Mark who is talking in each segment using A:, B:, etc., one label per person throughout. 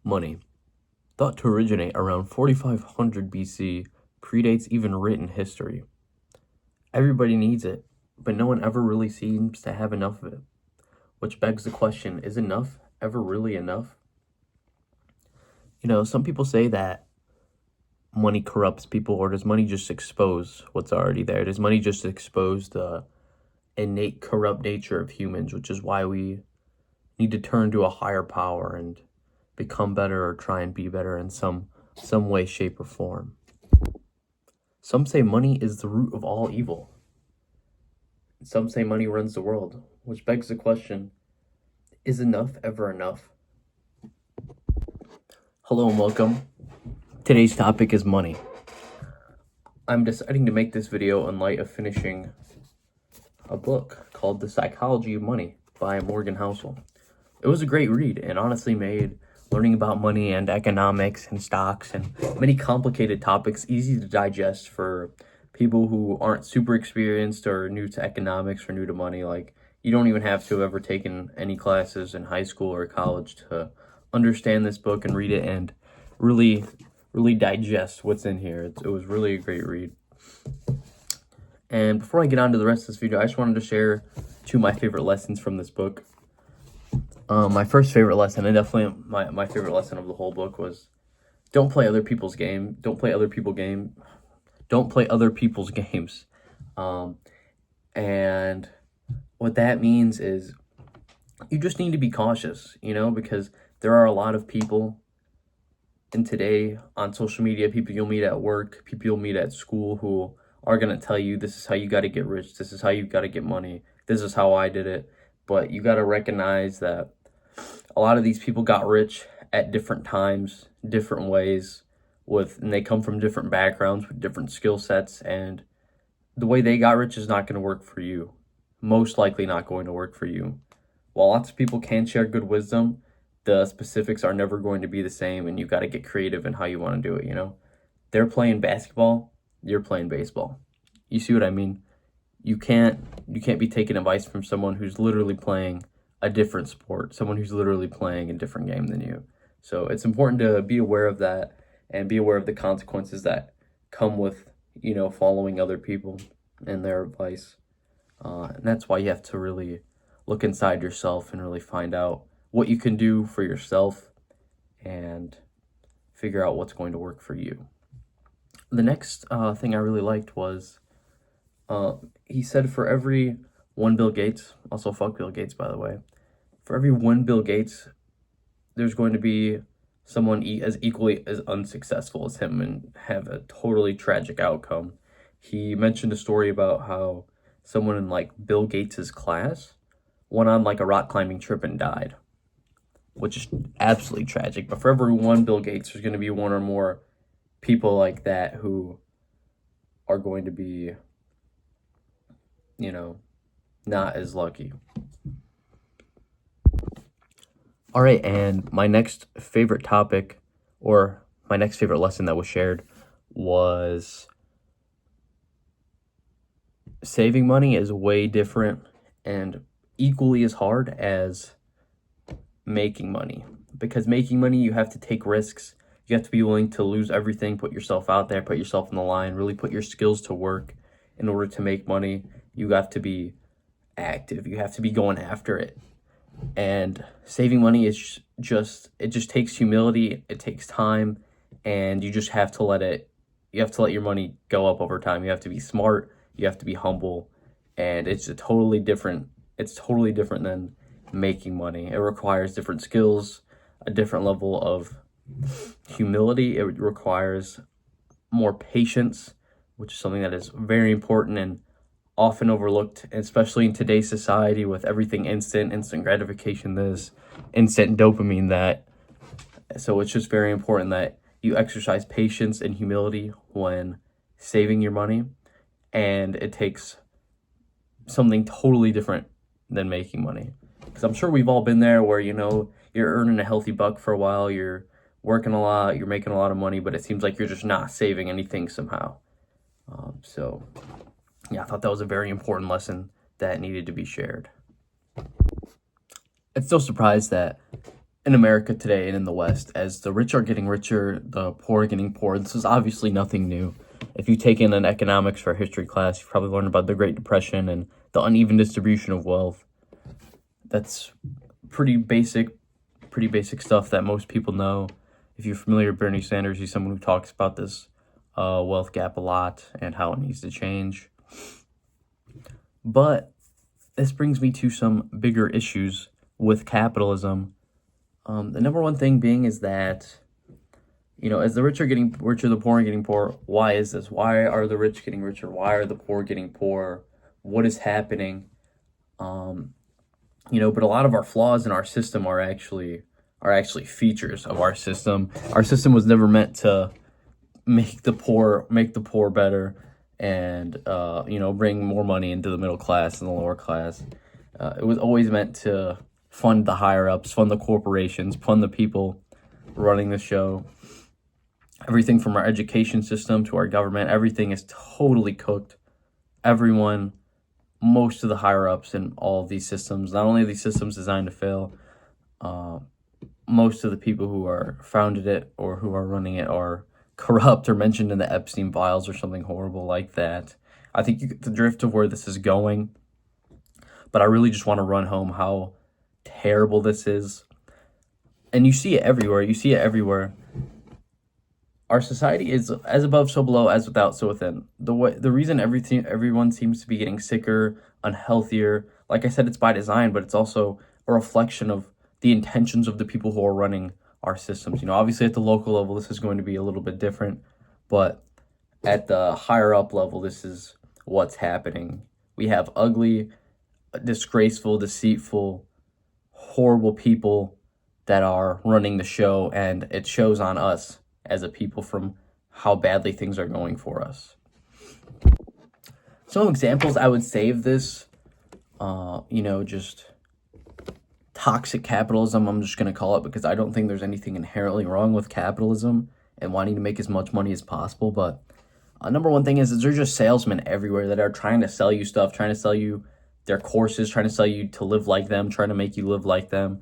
A: Money, thought to originate around 4500 BC, predates even written history. Everybody needs it, but no one ever really seems to have enough of it. Which begs the question, is enough ever really enough? Some people say that money corrupts people, or does money just expose what's already there? Does money just expose the innate corrupt nature of humans, which is why we need to turn to a higher power and become better or try and be better in some way, shape, or form. Some say money is the root of all evil. Some say money runs the world, which begs the question, is enough ever enough? Hello and welcome. Today's topic is money. I'm deciding to make this video in light of finishing a book called The Psychology of Money by Morgan Housel. It was a great read and honestly made learning about money and economics and stocks and many complicated topics easy to digest for people who aren't super experienced or new to economics or new to money. Like, you don't even have to have ever taken any classes in high school or college to understand this book and read it and really digest what's in here. It was really a great read. And before I get on to the rest of this video, I just wanted to share two of my favorite lessons from this book. My first favorite lesson, and definitely my favorite lesson of the whole book, was don't play other people's game. Don't play other people's games. And what that means is you just need to be cautious, because there are a lot of people in today on social media, people you'll meet at work, people you'll meet at school who are going to tell you this is how you got to get rich, this is how you got to get money, this is how I did it. But you got to recognize that a lot of these people got rich at different times, different ways, and they come from different backgrounds with different skill sets, and the way they got rich is not going to work for you. Most likely not going to work for you. While lots of people can share good wisdom, the specifics are never going to be the same, and you got to get creative in how you want to do it, They're playing basketball, you're playing baseball. You see what I mean? You can't be taking advice from someone who's literally playing a different sport, someone who's literally playing a different game than you. So it's important to be aware of that and be aware of the consequences that come with, following other people and their advice. And that's why you have to really look inside yourself and really find out what you can do for yourself and figure out what's going to work for you. The next thing I really liked was he said for every one Bill Gates, also fuck Bill Gates, by the way, for every one Bill Gates, there's going to be someone as equally as unsuccessful as him and have a totally tragic outcome. He mentioned a story about how someone in Bill Gates's class went on a rock climbing trip and died, which is absolutely tragic. But for every one Bill Gates, there's going to be one or more people like that who are going to be, not as lucky. All right, and my next favorite topic, or my next favorite lesson that was shared, was saving money is way different and equally as hard as making money. Because making money, you have to take risks. You have to be willing to lose everything, put yourself out there, put yourself on the line, really put your skills to work in order to make money. You have to be active. You have to be going after it. And saving money is it just takes humility, it takes time, and you just have to let your money go up over time. You have to be smart, you have to be humble, and it's totally different than making money. It requires different skills, a different level of humility. It requires more patience, which is something that is very important and often overlooked, especially in today's society with everything instant gratification, this instant dopamine, that. So it's just very important that you exercise patience and humility when saving your money, and it takes something totally different than making money. Because I'm sure we've all been there where, you're earning a healthy buck for a while, you're working a lot, you're making a lot of money, but it seems like you're just not saving anything somehow. So yeah, I thought that was a very important lesson that needed to be shared. I'm still surprised that in America today and in the West. As the rich are getting richer, the poor are getting poorer. This is obviously nothing new. If you've taken an economics or history class, you've probably learned about the Great Depression and the uneven distribution of wealth. That's pretty basic stuff that most people know. If you're familiar with Bernie Sanders, he's someone who talks about this wealth gap a lot and how it needs to change. But this brings me to some bigger issues with capitalism. The number one thing being is that, as the rich are getting richer, the poor are getting poorer. Why is this? Why are the rich getting richer? Why are the poor getting poorer? What is happening? But a lot of our flaws in our system are actually features of our system. Our system was never meant to make the poor better and bring more money into the middle class and the lower class. It was always meant to fund the higher ups, fund the corporations, fund the people running the show. Everything from our education system to our government, everything is totally cooked. Everyone, most of the higher ups in all of these systems, not only are these systems designed to fail, most of the people who are founded it or who are running it are corrupt or mentioned in the Epstein files or something horrible like that. I think you get the drift of where this is going, but I really just want to run home how terrible this is. And you see it everywhere. Our society is as above, so below, as without, so within. The reason everyone seems to be getting sicker, unhealthier, like I said, it's by design, but it's also a reflection of the intentions of the people who are running our systems. Obviously at the local level, this is going to be a little bit different, but at the higher up level, this is what's happening. We have ugly, disgraceful, deceitful, horrible people that are running the show, and it shows on us as a people from how badly things are going for us. Some examples I would save this, just toxic capitalism, I'm just going to call it, because I don't think there's anything inherently wrong with capitalism and wanting to make as much money as possible. But number one thing is there's just salesmen everywhere that are trying to sell you stuff, trying to sell you their courses, trying to sell you to live like them, trying to make you live like them.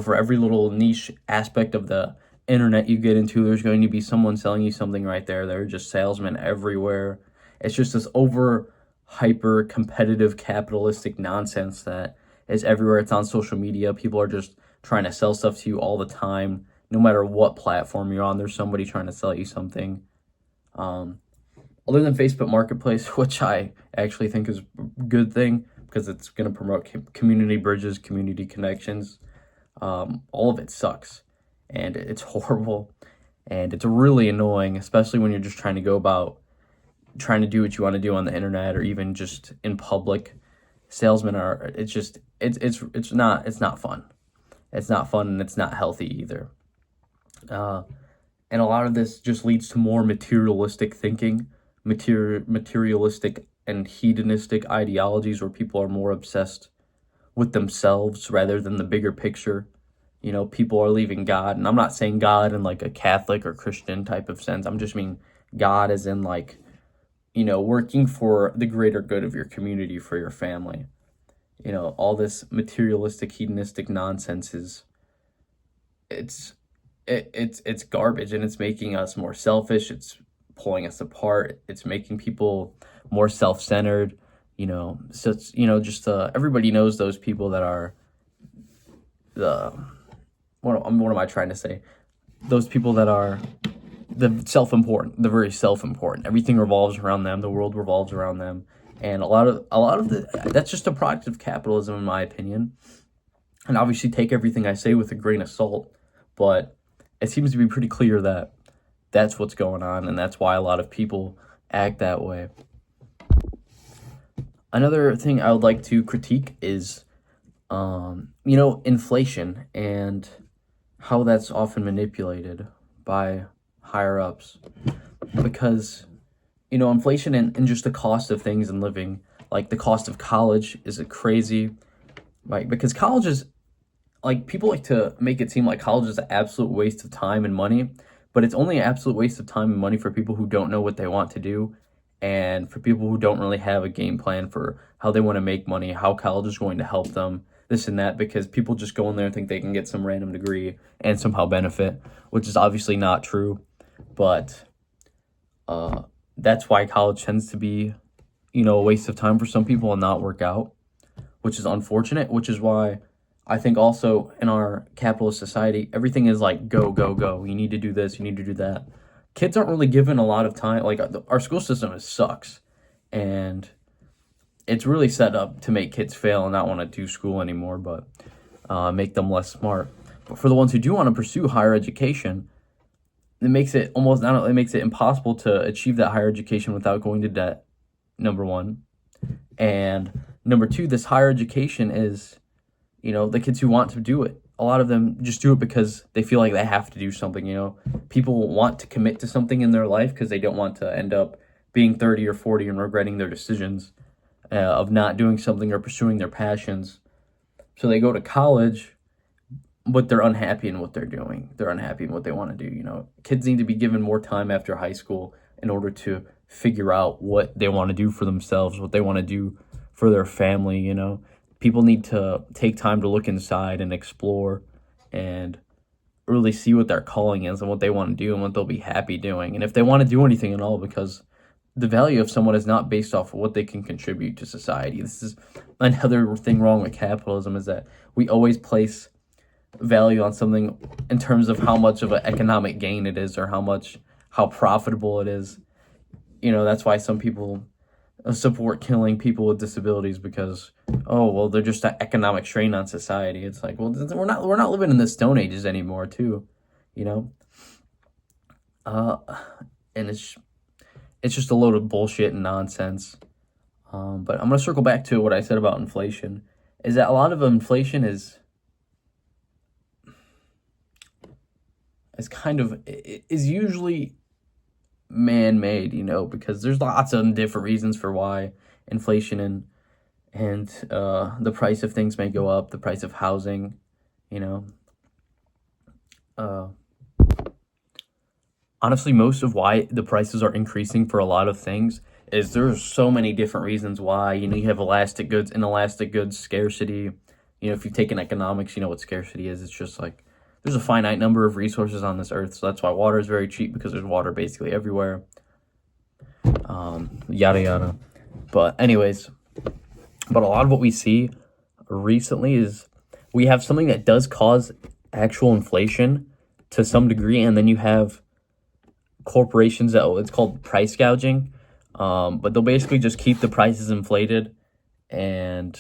A: For every little niche aspect of the internet you get into, there's going to be someone selling you something right there. There are just salesmen everywhere. It's just this over hyper competitive capitalistic nonsense that is everywhere. It's on social media. People are just trying to sell stuff to you all the time. No matter what platform you're on, there's somebody trying to sell you something. Other than Facebook Marketplace, which I actually think is a good thing because it's going to promote community bridges, community connections. All of it sucks, and it's horrible, and it's really annoying, especially when you're just trying to go about trying to do what you want to do on the internet or even just in public. Salesmen are, it's not fun. It's not fun, and it's not healthy either. And a lot of this just leads to more materialistic thinking, materialistic and hedonistic ideologies where people are more obsessed with themselves rather than the bigger picture. People are leaving God, and I'm not saying God in like a Catholic or Christian type of sense. I'm just mean God as in like, working for the greater good of your community, for your family. All this materialistic, hedonistic nonsense it's garbage, and it's making us more selfish. It's pulling us apart. It's making people more self-centered. So it's, everybody knows those people that are what am I trying to say? Those people that are the very self-important. Everything revolves around them. The world revolves around them. And a lot of that's just a product of capitalism, in my opinion. And obviously take everything I say with a grain of salt, but it seems to be pretty clear that that's what's going on, and that's why a lot of people act that way. Another thing I would like to critique is, inflation and how that's often manipulated by higher ups. Because, inflation and just the cost of things and living, like the cost of college is crazy. Like, because college is, like, people like to make it seem like college is an absolute waste of time and money, but it's only an absolute waste of time and money for people who don't know what they want to do, and for people who don't really have a game plan for how they want to make money, how college is going to help them. this and that, because people just go in there and think they can get some random degree and somehow benefit, which is obviously not true. But that's why college tends to be, a waste of time for some people and not work out, which is unfortunate, which is why I think also in our capitalist society, everything is like, go, go, go. You need to do this, you need to do that. Kids aren't really given a lot of time. Like, our school system sucks. And it's really set up to make kids fail and not want to do school anymore, but make them less smart. But for the ones who do want to pursue higher education, it makes it impossible to achieve that higher education without going to debt, number one. And number two, this higher education is, the kids who want to do it, a lot of them just do it because they feel like they have to do something. People want to commit to something in their life because they don't want to end up being 30 or 40 and regretting their decisions of not doing something or pursuing their passions. So they go to college, but they're unhappy in what they're doing. They're unhappy in what they want to do. Kids need to be given more time after high school in order to figure out what they want to do for themselves, what they want to do for their family. People need to take time to look inside and explore and really see what their calling is and what they want to do and what they'll be happy doing. And if they want to do anything at all, because the value of someone is not based off of what they can contribute to society. This is another thing wrong with capitalism, is that we always place value on something in terms of how much of an economic gain it is or how profitable it is. That's why some people support killing people with disabilities, because they're just an economic strain on society. It's like, well, we're not living in the Stone Ages anymore too, and it's just a load of bullshit and nonsense. But I'm gonna circle back to what I said about inflation, is that a lot of inflation is usually man-made, because there's lots of different reasons for why inflation and the price of things may go up, the price of housing, honestly, most of why the prices are increasing for a lot of things is there's so many different reasons why. You have elastic goods scarcity. If you've taken economics, you know what scarcity is. It's just like there's a finite number of resources on this earth, so that's why water is very cheap, because there's water basically everywhere. Yada yada. But anyways, a lot of what we see recently is we have something that does cause actual inflation to some degree, and then you have corporations that it's called price gouging, but they'll basically just keep the prices inflated and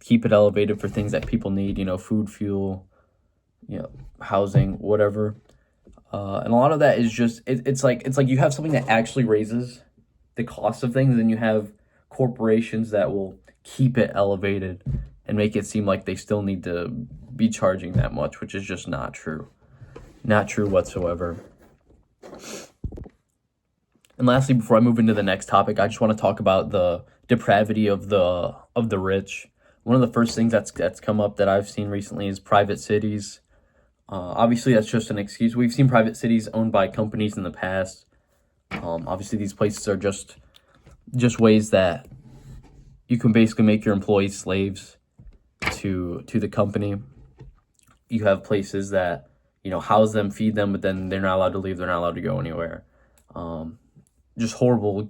A: keep it elevated for things that people need, food, fuel, housing, whatever. And a lot of that is just it's like you have something that actually raises the cost of things, and you have corporations that will keep it elevated and make it seem like they still need to be charging that much, which is just not true whatsoever. And lastly, before I move into the next topic, I just want to talk about the depravity of the rich. One of the first things that's come up that I've seen recently is private cities. Obviously, that's just an excuse. We've seen private cities owned by companies in the past. Obviously, these places are just ways that you can basically make your employees slaves to the company. You have places that house them, feed them, but then they're not allowed to leave. They're not allowed to go anywhere. Just horrible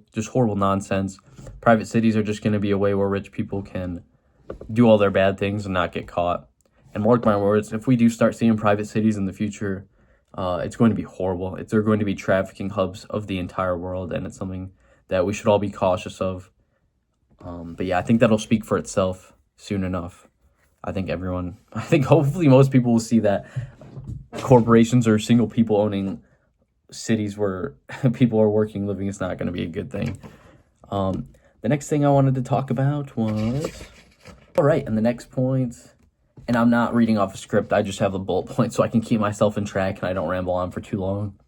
A: nonsense. Private cities are just going to be a way where rich people can do all their bad things and not get caught. And mark my words, if we do start seeing private cities in the future, it's going to be horrible. They're going to be trafficking hubs of the entire world, and it's something that we should all be cautious of. But yeah, I think that'll speak for itself soon enough. I think hopefully most people will see that corporations or single people owning cities where people are working, living is not going to be a good thing. The next thing I wanted to talk about was... All right, and the next point, and I'm not reading off a script, I just have the bullet points so I can keep myself in track and I don't ramble on for too long.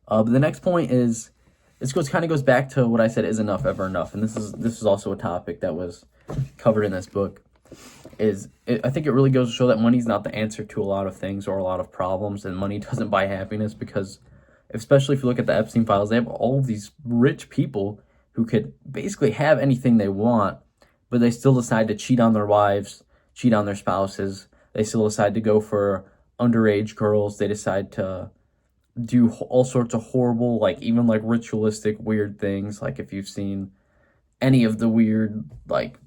A: But the next point is, kind of goes back to what I said, is enough ever enough? And this is also a topic that was covered in this book. I think it really goes to show that money's not the answer to a lot of things or a lot of problems, and money doesn't buy happiness, because especially if you look at the Epstein files, they have all of these rich people who could basically have anything they want, but they still decide to cheat on their wives, cheat on their spouses. They still decide to go for underage girls. They decide to do all sorts of horrible, like even like ritualistic weird things. Like if you've seen any of the weird like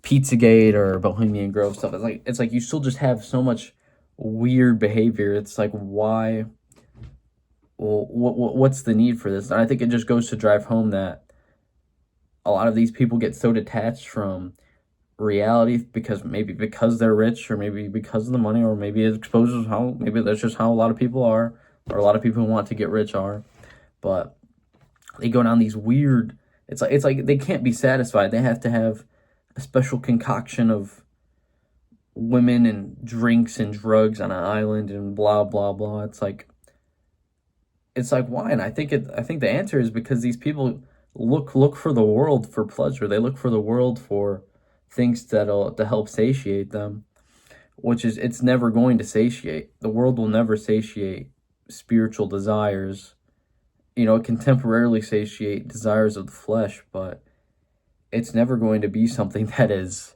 A: Pizzagate or Bohemian Grove stuff, it's like you still just have so much weird behavior. It's like, why? Well, what's the need for this? And I think it just goes to drive home that a lot of these people get so detached from reality because they're rich, or maybe because of the money, or maybe it exposes how, maybe that's just how a lot of people are, or a lot of people who want to get rich are. But they go down these weird, it's like they can't be satisfied. They have to have a special concoction of women and drinks and drugs on an island and blah blah blah. It's like why? And I think the answer is because these people look for the world for pleasure. They look for the world for things to help satiate them, which is, it's never going to satiate. The world will never satiate spiritual desires. You know, it can temporarily satiate desires of the flesh, but it's never going to be something that is,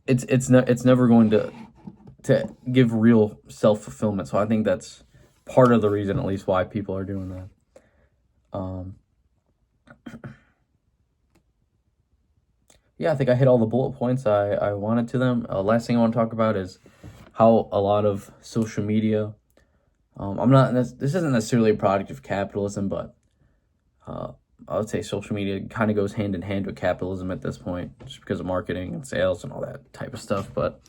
A: it's never going to give real self-fulfillment. So I think that's part of the reason, at least, why people are doing that. Yeah, I think I hit all the bullet points I wanted to them. Last thing I want to talk about is how a lot of social media, this isn't necessarily a product of capitalism, but I would say social media kind of goes hand in hand with capitalism at this point, just because of marketing and sales and all that type of stuff. But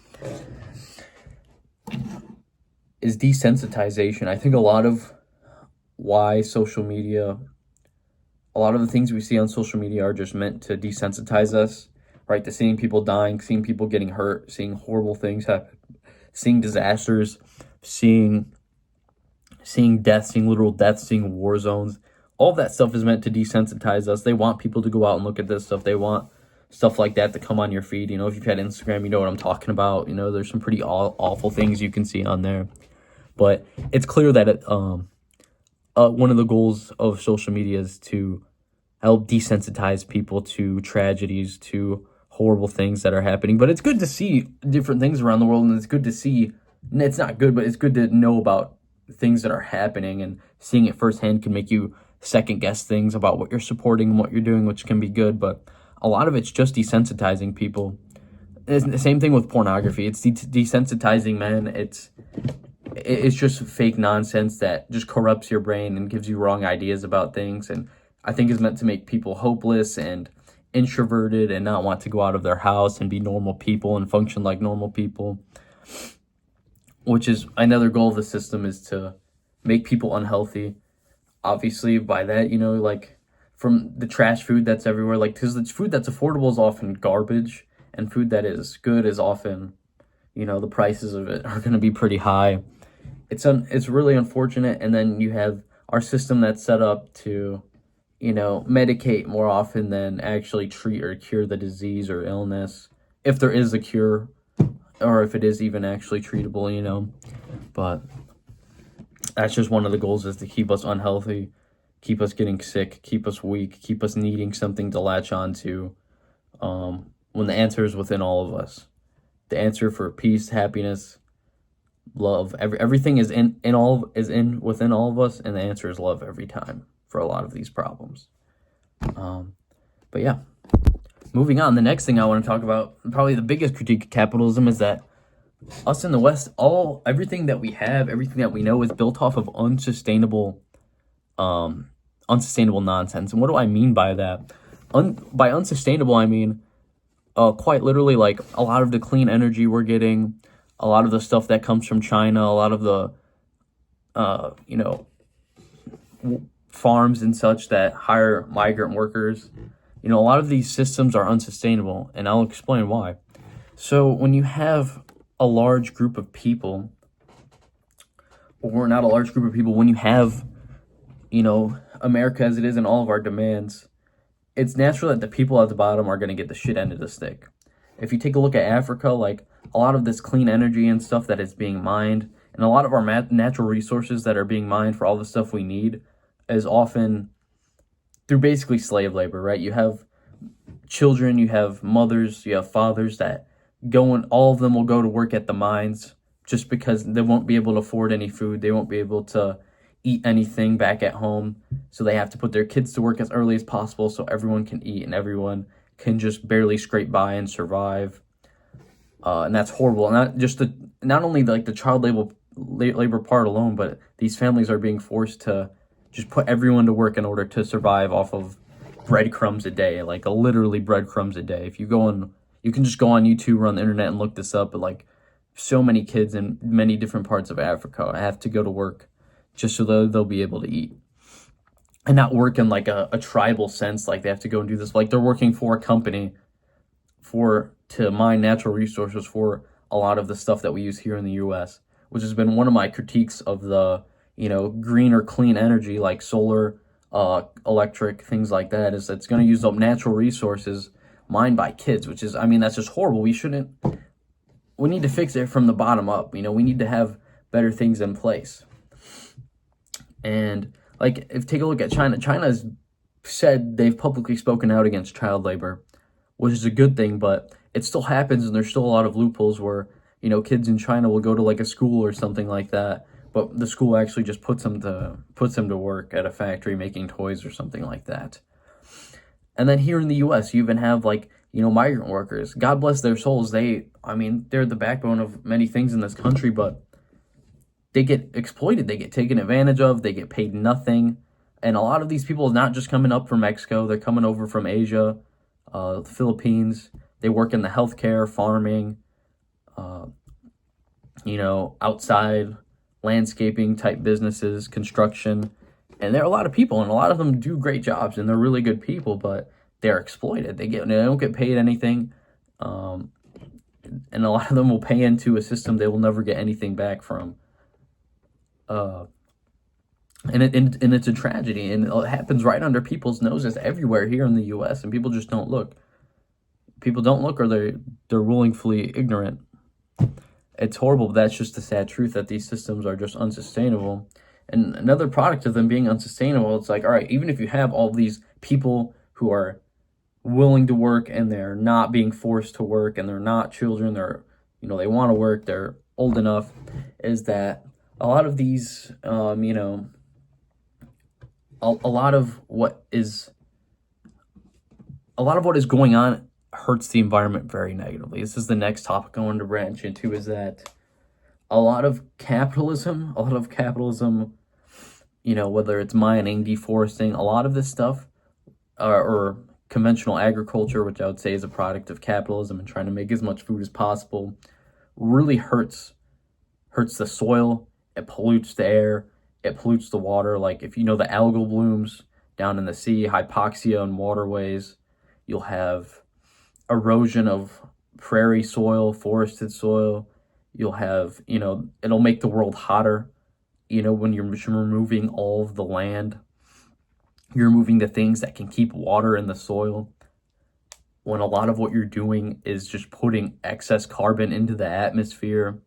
A: is desensitization. I think a lot of why social media, a lot of the things we see on social media are just meant to desensitize us, right? To seeing people dying, seeing people getting hurt, seeing horrible things happen, seeing disasters, seeing death, seeing literal death, seeing war zones. All of that stuff is meant to desensitize us. They want people to go out and look at this stuff. They want stuff like that to come on your feed. You know, if you've had Instagram, you know what I'm talking about. You know, there's some pretty awful things you can see on there. But it's clear that one of the goals of social media is to help desensitize people to tragedies, to horrible things that are happening. But it's good to see different things around the world, and it's good to see, and it's not good, but it's good to know about things that are happening, and seeing it firsthand can make you second guess things about what you're supporting and what you're doing, which can be good. But a lot of it's just desensitizing people. It's the same thing with pornography. It's desensitizing men. It's just fake nonsense that just corrupts your brain and gives you wrong ideas about things, and I think is meant to make people hopeless and introverted and not want to go out of their house and be normal people and function like normal people, which is another goal of the system, is to make people unhealthy. Obviously, by that, you know, like from the trash food that's everywhere, like, because the food that's affordable is often garbage, and food that is good is often, you know, the prices of it are going to be pretty high. It's really unfortunate. And then you have our system that's set up to, you know, medicate more often than actually treat or cure the disease or illness, if there is a cure, or if it is even actually treatable, you know. But that's just one of the goals, is to keep us unhealthy, keep us getting sick, keep us weak, keep us needing something to latch on to, when the answer is within all of us. The answer for peace, happiness, love, everything is within all of us, and the answer is love every time for a lot of these problems. But yeah, moving on. The next thing I want to talk about, probably the biggest critique of capitalism, is that us in the West, everything that we have, everything that we know, is built off of unsustainable nonsense. And what do I mean by that? By unsustainable, I mean quite literally, like, a lot of the clean energy we're getting, a lot of the stuff that comes from China, a lot of the farms and such that hire migrant workers. You know, a lot of these systems are unsustainable, and I'll explain why. So when you have a large group of people, or not a large group of people, when you have, you know, America as it is, and all of our demands, it's natural that the people at the bottom are going to get the shit end of the stick. If you take a look at Africa, like, a lot of this clean energy and stuff that is being mined, and a lot of our natural resources that are being mined for all the stuff we need, is often through basically slave labor, right? You have children, you have mothers, you have fathers that all of them will go to work at the mines just because they won't be able to afford any food. They won't be able to eat anything back at home. So they have to put their kids to work as early as possible so everyone can eat and everyone can just barely scrape by and survive. And that's horrible. Not only like the child labor part alone, but these families are being forced to just put everyone to work in order to survive off of breadcrumbs a day, like literally breadcrumbs a day. If you go on, you can just go on YouTube or on the internet and look this up, but like so many kids in many different parts of Africa have to go to work just so they'll be able to eat. And not work in like a tribal sense, like they have to go and do this. Like they're working for a company to mine natural resources for a lot of the stuff that we use here in the US, which has been one of my critiques of the, green or clean energy like solar, electric, things like that, is it's going to use up natural resources mined by kids, which is, that's just horrible. We need to fix it from the bottom up. We need to have better things in place. And like, take a look at China. China's said they've publicly spoken out against child labor, which is a good thing, but it still happens, and there's still a lot of loopholes where, kids in China will go to like a school or something like that, but the school actually just puts them to work at a factory making toys or something like that. And then here in the US, you even have like, migrant workers. God bless their souls. They're the backbone of many things in this country, but they get exploited, they get taken advantage of, they get paid nothing. And a lot of these people are not just coming up from Mexico, they're coming over from Asia, the Philippines. They work in the healthcare, farming, outside landscaping type businesses, construction. And there are a lot of people, and a lot of them do great jobs, and they're really good people, but they're exploited. They don't get paid anything. And a lot of them will pay into a system they will never get anything back from. And it's a tragedy, and it happens right under people's noses everywhere here in the U.S., and people just don't look. People don't look, or they're willfully ignorant. It's horrible, but that's just the sad truth, that these systems are just unsustainable. And another product of them being unsustainable, it's like, all right, even if you have all these people who are willing to work and they're not being forced to work and they're not children, they want to work, they're old enough, is that a lot of these, a lot of what is going on hurts the environment very negatively. This is the next topic I wanted to branch into, is that a lot of capitalism, whether it's mining, deforesting, a lot of this stuff, or conventional agriculture, which I would say is a product of capitalism and trying to make as much food as possible, really hurts the soil. It pollutes the air, it pollutes the water. Like, if the algal blooms down in the sea, hypoxia in waterways, you'll have erosion of prairie soil, forested soil. You'll have, it'll make the world hotter, when you're removing all of the land. You're removing the things that can keep water in the soil, when a lot of what you're doing is just putting excess carbon into the atmosphere.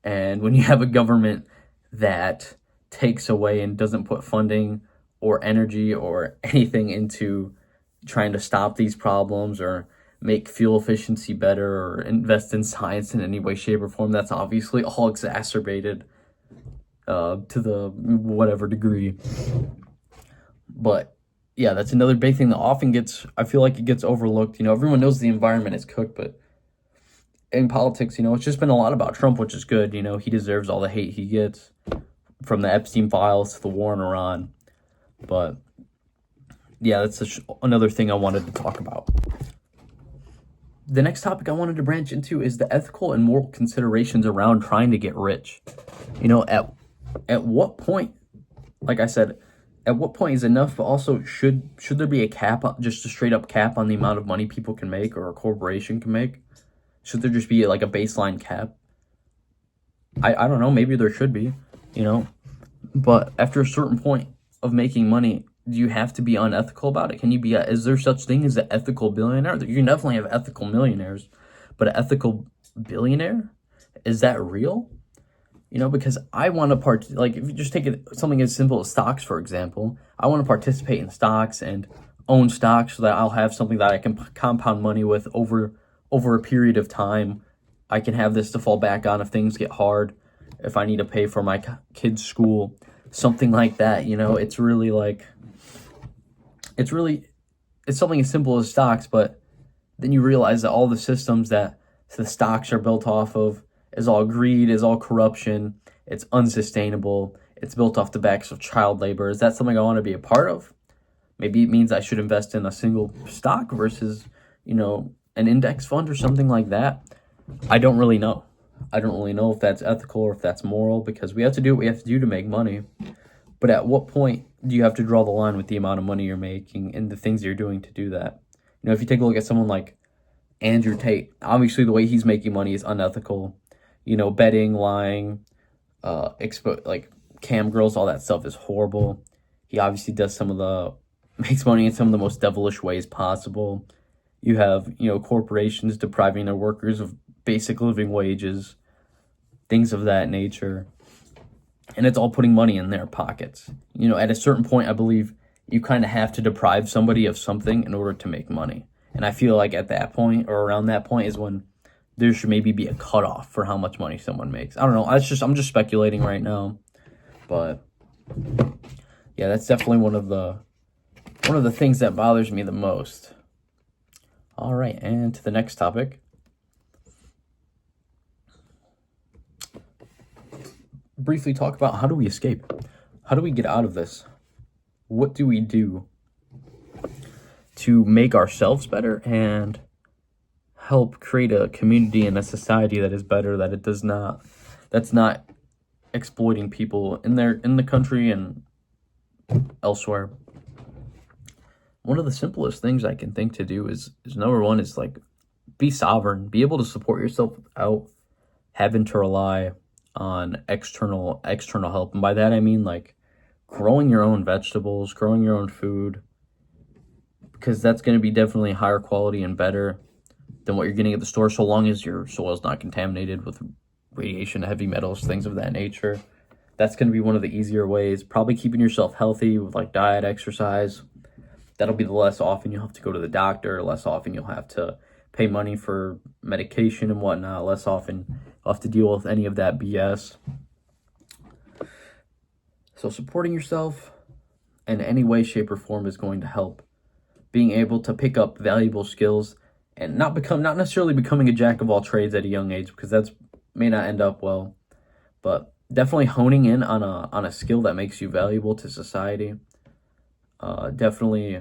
A: And when you have a government that takes away and doesn't put funding or energy or anything into trying to stop these problems or make fuel efficiency better or invest in science in any way, shape, or form, that's obviously all exacerbated to the whatever degree. But yeah, that's another big thing that often I feel like it gets overlooked. Everyone knows the environment is cooked, but in politics, it's just been a lot about Trump, which is good. He deserves all the hate he gets, from the Epstein files to the war in Iran. But yeah, that's another thing I wanted to talk about. The next topic I wanted to branch into is the ethical and moral considerations around trying to get rich. At what point, like I said, at what point is enough, but also should there be a cap, just a straight up cap on the amount of money people can make or a corporation can make? Should there just be like a baseline cap? I don't know, maybe there should be, but after a certain point of making money, do you have to be unethical about it? Is there such thing as an ethical billionaire? You can definitely have ethical millionaires, but an ethical billionaire? Is that real? Because I want to if you just take something as simple as stocks, for example, I want to participate in stocks and own stocks so that I'll have something that I can compound money with over over a period of time, I can have this to fall back on if things get hard, if I need to pay for my kids' school, something like that. It's really like, it's something as simple as stocks, but then you realize that all the systems that the stocks are built off of is all greed, is all corruption, it's unsustainable, it's built off the backs of child labor. Is that something I want to be a part of? Maybe it means I should invest in a single stock versus, an index fund or something like that. I don't really know. I don't really know if that's ethical or if that's moral, because we have to do what we have to do to make money. But at what point do you have to draw the line with the amount of money you're making and the things you're doing to do that? If you take a look at someone like Andrew Tate, obviously the way he's making money is unethical. Betting, lying, like cam girls, all that stuff is horrible. He obviously makes money in some of the most devilish ways possible. You have, corporations depriving their workers of basic living wages, things of that nature. And it's all putting money in their pockets. At a certain point, I believe you kind of have to deprive somebody of something in order to make money. And I feel like at that point or around that point is when there should maybe be a cutoff for how much money someone makes. I don't know. I'm just speculating right now. But yeah, that's definitely one of the things that bothers me the most. All right, and to the next topic. Briefly talk about, how do we escape? How do we get out of this? What do we do to make ourselves better and help create a community and a society that is better, that's not exploiting people in the country and elsewhere? One of the simplest things I can think to do is number one is like, be sovereign, be able to support yourself without having to rely on external help. And by that I mean like growing your own vegetables, growing your own food, because that's going to be definitely higher quality and better than what you're getting at the store, so long as your soil is not contaminated with radiation, heavy metals, things of that nature. That's going to be one of the easier ways. Probably keeping yourself healthy with like diet, exercise. That'll be the less often you'll have to go to the doctor, less often you'll have to pay money for medication and whatnot, less often you'll have to deal with any of that BS. So supporting yourself in any way, shape, or form is going to help. Being able to pick up valuable skills and not necessarily becoming a jack of all trades at a young age, because that may not end up well, but definitely honing in on a skill that makes you valuable to society. Definitely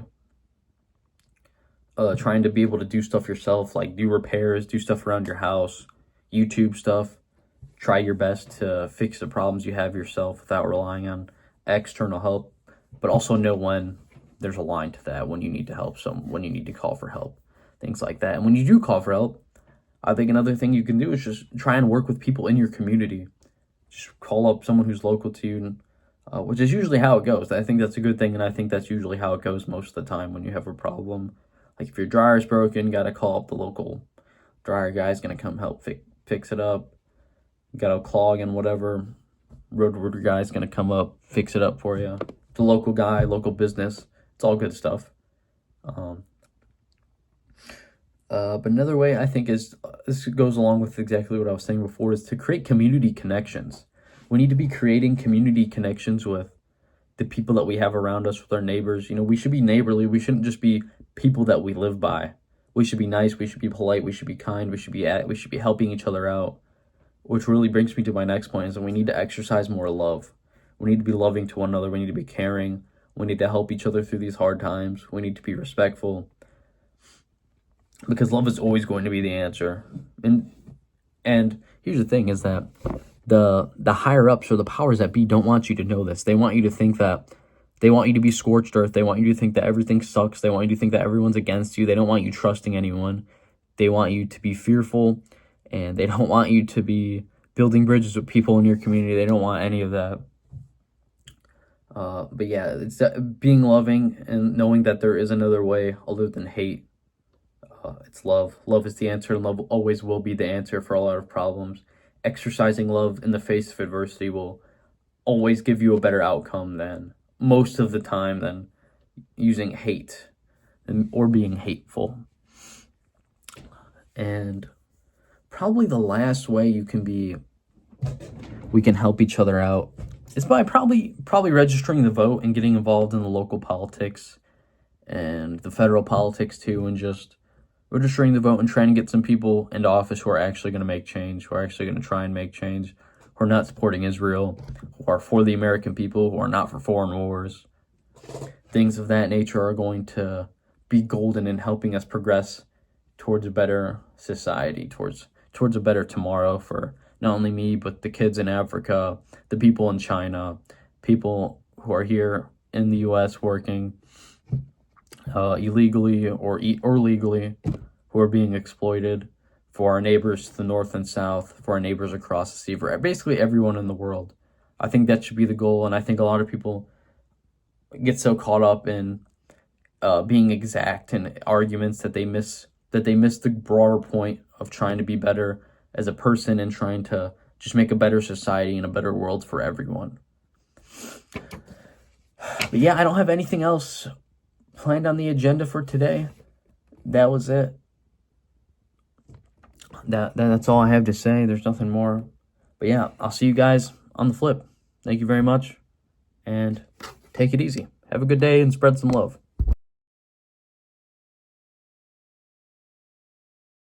A: trying to be able to do stuff yourself, like do repairs, do stuff around your house, YouTube stuff. Try your best to fix the problems you have yourself without relying on external help, but also know when there's a line to that, when you need to when you need to call for help, things like that. And when you do call for help, I think another thing you can do is just try and work with people in your community. Just call up someone who's local to you, which is usually how it goes. I think that's a good thing, and I think that's usually how it goes most of the time when you have a problem. Like if your dryer's broken, got to call up the local dryer guy. Is going to come help fix it up. Got a clog and whatever, Roto-Rooter guy's going to come up, fix it up for you. The local guy, local business, it's all good stuff. But another way I think is, this goes along with exactly what I was saying before, is to create community connections. We need to be creating community connections with the people that we have around us, with our neighbors. We should be neighborly. We shouldn't just be people that we live by. We should be nice. We should be polite. We should be kind. We should be helping each other out. Which really brings me to my next point, is that we need to exercise more love. We need to be loving to one another. We need to be caring. We need to help each other through these hard times. We need to be respectful, because love is always going to be the answer. And here's the thing, is that the higher ups, or the powers that be, don't want you to know this. They want you to think that, they want you to be scorched earth. They want you to think that everything sucks. They want you to think that everyone's against you. They don't want you trusting anyone. They want you to be fearful, and they don't want you to be building bridges with people in your community. They don't want any of that. But yeah, it's being loving and knowing that there is another way other than hate. It's love. Love is the answer, and love always will be the answer for a lot of problems. Exercising love in the face of adversity will always give you a better outcome than, most of the time, than using hate or being hateful. And probably the last way we can help each other out is by probably registering the vote and getting involved in the local politics and the federal politics too, and just registering the vote and trying to get some people into office who are actually going to make change, who are actually going to try and make change, who are not supporting Israel, who are for the American people, who are not for foreign wars. Things of that nature are going to be golden in helping us progress towards a better society, towards a better tomorrow for not only me, but the kids in Africa, the people in China, people who are here in the U.S. working illegally or legally, who are being exploited, for our neighbors to the north and south, for our neighbors across the sea, for basically everyone in the world. I think that should be the goal, and I think a lot of people get so caught up in being exact in arguments that they miss the broader point of trying to be better as a person and trying to just make a better society and a better world for everyone. But yeah, I don't have anything else planned on the agenda for today. That was it. That's all I have to say. There's nothing more. But yeah, I'll see you guys on the flip. Thank you very much, and take it easy. Have a good day and spread some love.